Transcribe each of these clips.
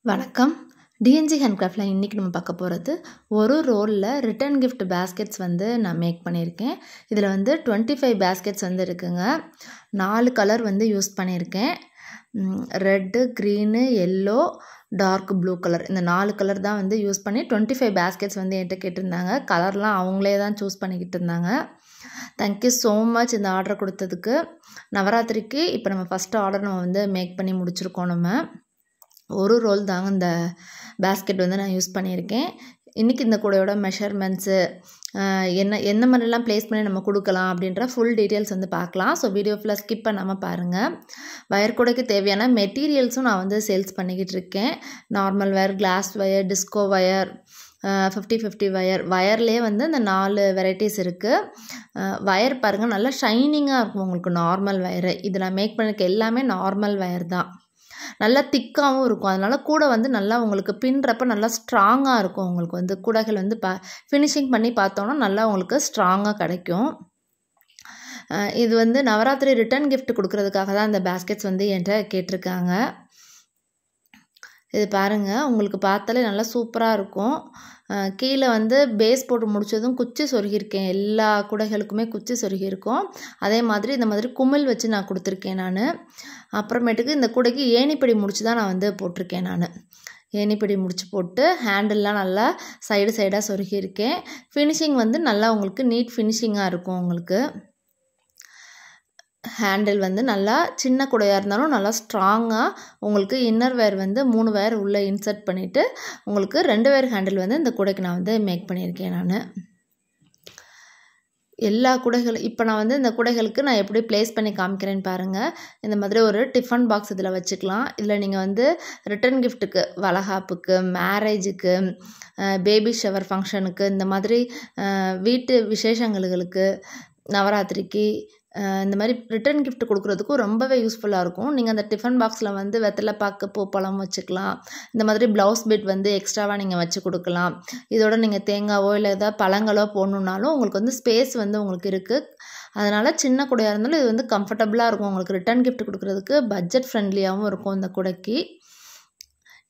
வணக்கம். டிஎன்ஜி ஹேண்ட்கிராஃப்டில் இன்றைக்கி நம்ம பார்க்க போகிறது ஒரு ரோலில் ரிட்டர்ன் கிஃப்ட் பேஸ்கெட்ஸ் வந்து நான் மேக் பண்ணியிருக்கேன். இதில் வந்து 25 பேஸ்கெட்ஸ் வந்து இருக்குங்க. 4 கலர் வந்து யூஸ் பண்ணியிருக்கேன். Red, green, yellow, dark blue colour. இந்த 4 கலர் தான் வந்து யூஸ் பண்ணி 25 பேஸ்கெட்ஸ் வந்து என்கிட்ட கேட்டிருந்தாங்க. கலர்லாம் அவங்களே தான் சூஸ் பண்ணிக்கிட்டு இருந்தாங்க. தேங்க்யூ ஸோ மச் இந்த ஆர்டர் கொடுத்ததுக்கு. நவராத்திரிக்கு இப்போ நம்ம ஃபஸ்ட்டு ஆர்டர் நம்ம வந்து மேக் பண்ணி முடிச்சிருக்கோம். நம்ம ஒரு ரோல் தாங்க இந்த பேஸ்கெட் வந்து நான் யூஸ் பண்ணியிருக்கேன். இன்றைக்கி இந்த கூடையோட மெஷர்மெண்ட்ஸு எந்த மாதிரிலாம் ப்ளேஸ் பண்ணி நம்ம கொடுக்கலாம் அப்படின்ற ஃபுல் டீட்டெயில்ஸ் வந்து பார்க்கலாம். ஸோ வீடியோ ஃபுல்லாக ஸ்கிப் பண்ணாமல் பாருங்கள். வயர் கூடைக்கு தேவையான மெட்டீரியல்ஸும் நான் வந்து சேல்ஸ் பண்ணிக்கிட்டு இருக்கேன். Normal wire, glass wire, disco wire, 50-50 வயர்லேயே வந்து இந்த 4 வெரைட்டிஸ் இருக்குது. வயர் பாருங்கள், நல்லா ஷைனிங்காக இருக்கும் உங்களுக்கு நார்மல் வயரு. இது நான் மேக் பண்ணியிருக்க எல்லாமே நார்மல் வயர் தான். நல்லா திக்காகவும் இருக்கும். அதனால் கூடை வந்து நல்லா உங்களுக்கு பின்னுறப்ப நல்லா ஸ்ட்ராங்காக இருக்கும். உங்களுக்கு வந்து கூடைகள் வந்து ஃபினிஷிங் பண்ணி பார்த்தோன்னா நல்லா உங்களுக்கு ஸ்ட்ராங்காக கிடைக்கும். இது வந்து நவராத்திரி ரிட்டர்ன் கிஃப்ட் கொடுக்கறதுக்காக தான் இந்த பேஸ்கெட்ஸ் வந்து என்கிட்ட கேட்டிருக்காங்க. இது பாருங்கள், உங்களுக்கு பார்த்தாலே நல்லா சூப்பராக இருக்கும். கீழே வந்து பேஸ் போட்டு முடித்ததும் குச்சி சொருகியிருக்கேன். எல்லா கூடைகளுக்குமே குச்சி சொருகியிருக்கோம். அதே மாதிரி இந்த மாதிரி குமிழ் வச்சு நான் கொடுத்துருக்கேன் நான். அப்புறமேட்டுக்கு இந்த கூடைக்கு ஏணிப்படி முடிச்சு தான் நான் வந்து போட்டிருக்கேன் நான். ஏணிப்படி முடிச்சு போட்டு ஹேண்டில்லாம் நல்லா சைடாக சொருகியிருக்கேன். ஃபினிஷிங் வந்து நல்லா உங்களுக்கு நீட் ஃபினிஷிங்காக இருக்கும். உங்களுக்கு ஹேண்டில் வந்து நல்லா சின்ன கூடையாக இருந்தாலும் நல்லா ஸ்ட்ராங்காக உங்களுக்கு இன்னர் வேர் வந்து 3 வேர் உள்ளே இன்சர்ட் பண்ணிவிட்டு உங்களுக்கு 2 வேர் ஹேண்டில் வந்து இந்த கூடைக்கு நான் வந்து மேக் பண்ணியிருக்கேன் நான். எல்லா கூடைகளும் இப்போ நான் வந்து இந்த கூடைகளுக்கு நான் எப்படி ப்ளேஸ் பண்ணி காமிக்கிறேன்னு பாருங்கள். இந்த மாதிரி ஒரு டிஃபன் பாக்ஸ் இதில் வச்சுக்கலாம். இதில் நீங்கள் வந்து ரிட்டர்ன் கிஃப்ட்டுக்கு, வளகாப்புக்கு, மேரேஜுக்கு, பேபி ஷவர் ஃபங்க்ஷனுக்கு, இந்த மாதிரி வீட்டு விசேஷங்களுக்கு, நவராத்திரிக்கு இந்த மாதிரி ரிட்டர்ன் கிஃப்ட் கொடுக்குறதுக்கும் ரொம்பவே யூஸ்ஃபுல்லாக இருக்கும். நீங்கள் அந்த டிஃபன் பாக்ஸில் வந்து வெத்தலை பாக்கு, பூப்பழம் வச்சுக்கலாம். இந்த மாதிரி ப்ளவுஸ் பிட் வந்து எக்ஸ்ட்ராவாக நீங்கள் வச்சு கொடுக்கலாம். இதோட நீங்கள் தேங்காவோ இல்லை ஏதாவது பழங்களோ போடணுன்னாலும் உங்களுக்கு வந்து ஸ்பேஸ் வந்து உங்களுக்கு இருக்குது. அதனால் சின்ன கூடையாக இருந்தாலும் இது வந்து கம்ஃபர்டபுளாக இருக்கும். உங்களுக்கு ரிட்டர்ன் கிஃப்ட் கொடுக்குறதுக்கு பட்ஜெட் ஃப்ரெண்ட்லியாகவும் இருக்கும் இந்த கூடைக்கு.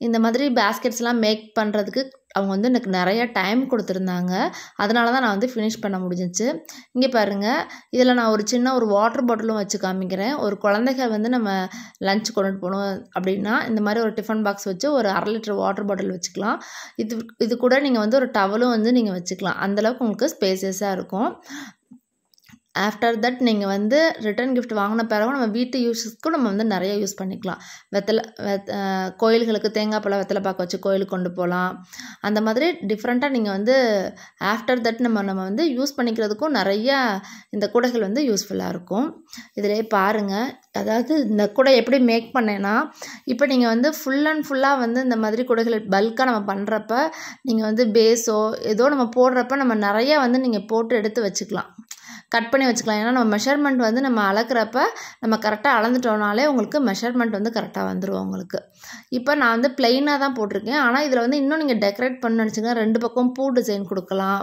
இந்த மாதிரி பேஸ்கெட்ஸ்லாம் மேக் பண்ணுறதுக்கு அவங்க வந்து எனக்கு நிறைய டைம் கொடுத்துருந்தாங்க. அதனால தான் நான் வந்து ஃபினிஷ் பண்ண முடிஞ்சிச்சு. இங்கே பாருங்கள், இதில் நான் ஒரு சின்ன வாட்டர் பாட்டிலும் வச்சு காமிக்கிறேன். ஒரு குழந்தைகள் வந்து நம்ம லஞ்ச் கொண்டுட்டு போகணும் அப்படின்னா இந்த மாதிரி ஒரு டிஃபன் பாக்ஸ் வச்சு ஒரு 1/2 லிட்டர் வாட்டர் பாட்டில் வச்சுக்கலாம். இது கூட நீங்கள் வந்து ஒரு டவலும் வந்து நீங்கள் வச்சுக்கலாம். அந்தளவுக்கு உங்களுக்கு ஸ்பேசியஸாக இருக்கும். ஆஃப்டர் தட் நீங்கள் வந்து ரிட்டர்ன் கிஃப்ட் வாங்கின பிறகு நம்ம வீட்டு யூஸஸ்க்கும் நம்ம வந்து நிறைய யூஸ் பண்ணிக்கலாம். கோயில்களுக்கு தேங்காய் பழம், வெத்தலை பாக்கு வச்சு கோயிலுக்கு கொண்டு போகலாம். அந்த மாதிரி டிஃப்ரெண்ட்டாக நீங்கள் வந்து ஆஃப்டர் தட் நம்ம வந்து யூஸ் பண்ணிக்கிறதுக்கும் நிறையா இந்த கூடைகள் வந்து யூஸ்ஃபுல்லாக இருக்கும். இதிலே பாருங்கள், அதாவது இந்த கூடை எப்படி மேக் பண்ணேன்னா, இப்போ நீங்கள் வந்து ஃபுல்லாக வந்து இந்த மாதிரி கூடைகள் பல்காக நம்ம பண்ணுறப்ப நீங்கள் வந்து பேஸோ ஏதோ நம்ம போடுறப்ப நம்ம நிறையா வந்து நீங்கள் போட்டு எடுத்து வச்சுக்கலாம், கட் பண்ணி வச்சுக்கலாம். ஏன்னா நம்ம மெஷர்மெண்ட் வந்து நம்ம அளக்குறப்ப நம்ம கரெக்டாக அளந்துட்டோம்னாலே உங்களுக்கு மெஷர்மெண்ட் வந்து கரெக்டாக வந்துடும் உங்களுக்கு. இப்போ நான் வந்து ப்ளெயினாக தான் போட்டிருக்கேன். ஆனால் இதில் வந்து இன்னும் நீங்கள் டெக்கரேட் பண்ண நினச்சிங்க 2 பக்கம் பூ டிசைன் கொடுக்கலாம்.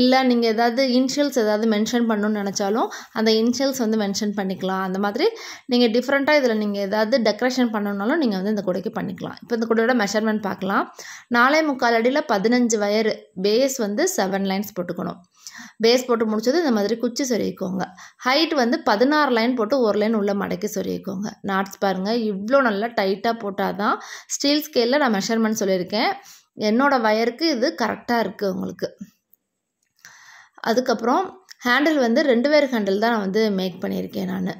இல்லை நீங்கள் ஏதாவது இனிஷியல்ஸ் ஏதாவது மென்ஷன் பண்ணணும்னு நினச்சாலும் அந்த இனிஷியல்ஸ் வந்து மென்ஷன் பண்ணிக்கலாம். அந்த மாதிரி நீங்கள் டிஃப்ரெண்ட்டாக இதில் நீங்கள் ஏதாவது டெக்கரேஷன் பண்ணணுன்னாலும் நீங்கள் வந்து இந்த கூடைக்கு பண்ணிக்கலாம். இப்போ இந்த கூடையோட மெஷர்மெண்ட் பார்க்கலாம். 4.25 அடியில் 15 வயர், பேஸ் வந்து 7 லைன்ஸ் போட்டுக்கணும். பேஸ் போட்டு முடிச்சது இந்த மாதிரி குச்சி சொருகிக்கோங்க. ஹைட் வந்து 16 லைன் போட்டு 1 லைன் உள்ள மடக்கி சொருகிக்கோங்க. நாட்ஸ் பாருங்கள், இவ்வளோ நல்லா டைட்டாக போட்டால் தான் ஸ்டீல் ஸ்கேலில் நான் மெஷர்மெண்ட் சொல்லியிருக்கேன். என்னோடய வயருக்கு இது கரெக்டாக இருக்குது உங்களுக்கு. அதுக்கப்புறம் ஹேண்டில் வந்து 2 வேர் ஹேண்டில் தான் நான் வந்து மேக் பண்ணியிருக்கேன் நான்.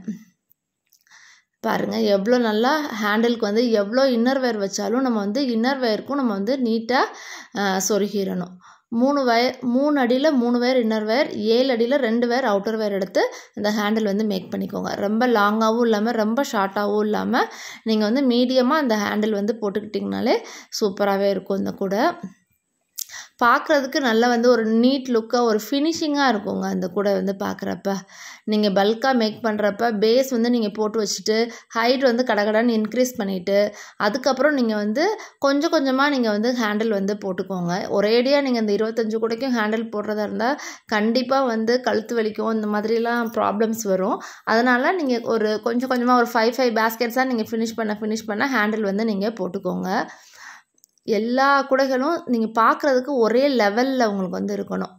பாருங்கள் எவ்வளோ நல்லா ஹேண்டிலுக்கு வந்து எவ்வளோ இன்னர் வேர் வச்சாலும் நம்ம வந்து இன்னர் வேருக்கும் நம்ம வந்து நீட்டாக சொருகிடணும். 3 அடியில் 3 வேர் இன்னர் வேர், 7 அடியில் 2 வேர் அவுட்டர் வேர் எடுத்து இந்த ஹேண்டில் வந்து மேக் பண்ணிக்கோங்க. ரொம்ப லாங்காகவும் இல்லாமல் ரொம்ப ஷார்ட்டாகவும் இல்லாமல் நீங்கள் வந்து மீடியமாக அந்த ஹேண்டில் வந்து போட்டுக்கிட்டிங்கனாலே சூப்பராகவே இருக்கும் இந்த கூட. பார்க்குறதுக்கு நல்லா வந்து ஒரு நீட் லுக்காக ஒரு ஃபினிஷிங்காக இருக்குங்க அந்த கூடை வந்து பார்க்குறப்ப. நீங்கள் பல்காக மேக் பண்ணுறப்ப பேஸ் வந்து நீங்கள் போட்டு வச்சுட்டு ஹைட் வந்து கடகடன்னு இன்க்ரீஸ் பண்ணிவிட்டு அதுக்கப்புறம் நீங்கள் வந்து கொஞ்சம் கொஞ்சமாக நீங்கள் வந்து ஹேண்டில் வந்து போட்டுக்கோங்க. ஒரேடியாக நீங்கள் இந்த 25 கூடைக்கும் ஹேண்டில் போடுறதா இருந்தால் கண்டிப்பாக வந்து கழுத்து வலிக்கும், இந்த மாதிரிலாம் ப்ராப்ளம்ஸ் வரும். அதனால் நீங்கள் ஒரு கொஞ்சம் கொஞ்சமாக ஒரு 5 பேஸ்கெட்ஸாக நீங்கள் ஃபினிஷ் பண்ண ஹேண்டில் வந்து நீங்கள் போட்டுக்கோங்க. எல்லா கூடைகளும் நீங்கள் பார்க்குறதுக்கு ஒரே லெவலில் உங்களுக்கு வந்து இருக்கணும்.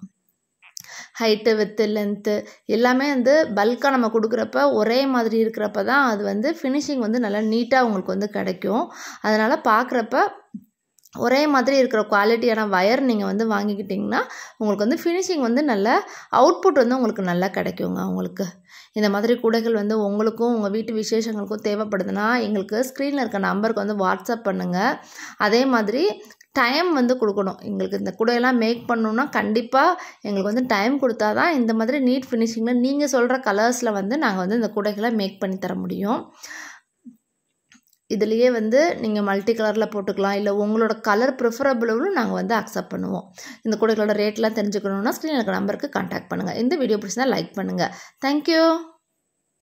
ஹைட்டு, வித்து, லென்த்து எல்லாமே வந்து பல்காக நம்ம கொடுக்குறப்ப ஒரே மாதிரி இருக்கிறப்ப தான் அது வந்து ஃபினிஷிங் வந்து நல்லா நீட்டாக உங்களுக்கு வந்து கிடைக்கும். அதனால் பார்க்குறப்ப ஒரே மாதிரி இருக்கிற குவாலிட்டியான வயர் நீங்கள் வந்து வாங்கிக்கிட்டிங்கன்னா உங்களுக்கு வந்து ஃபினிஷிங் வந்து நல்ல அவுட்புட் வந்து உங்களுக்கு நல்லா கிடைக்குங்க. உங்களுக்கு இந்த மாதிரி கூடைகள் வந்து உங்களுக்கும் உங்கள் வீட்டு விசேஷங்களுக்கும் தேவைப்படுதுன்னா எங்களுக்கு ஸ்க்ரீனில் இருக்க நம்பருக்கு வந்து வாட்ஸ்அப் பண்ணுங்கள். அதே மாதிரி டைம் வந்து கொடுக்கணும். எங்களுக்கு இந்த கூடையெல்லாம் மேக் பண்ணணுன்னா கண்டிப்பாக எங்களுக்கு வந்து டைம் கொடுத்தா தான் இந்த மாதிரி நீட் ஃபினிஷிங்கில் நீங்கள் சொல்கிற கலர்ஸில் வந்து நாங்கள் வந்து இந்த கூடைகளை மேக் பண்ணி தர முடியும். இதுலேயே வந்து நீங்கள் மல்டி கலரில் போட்டுக்கலாம், இல்லை உங்களோட கலர் ப்ரிஃபரபிளும் நாங்கள் வந்து அக்செப்ட் பண்ணுவோம். இந்த கூடைகளோட ரேட்லாம் தெரிஞ்சுக்கணுன்னா ஸ்க்ரீனில் இருக்க நம்பருக்கு கான்டாக்ட் பண்ணுங்கள். இந்த வீடியோ பிடிச்சிருந்தா லைக் பண்ணுங்கள். தேங்க்யூ.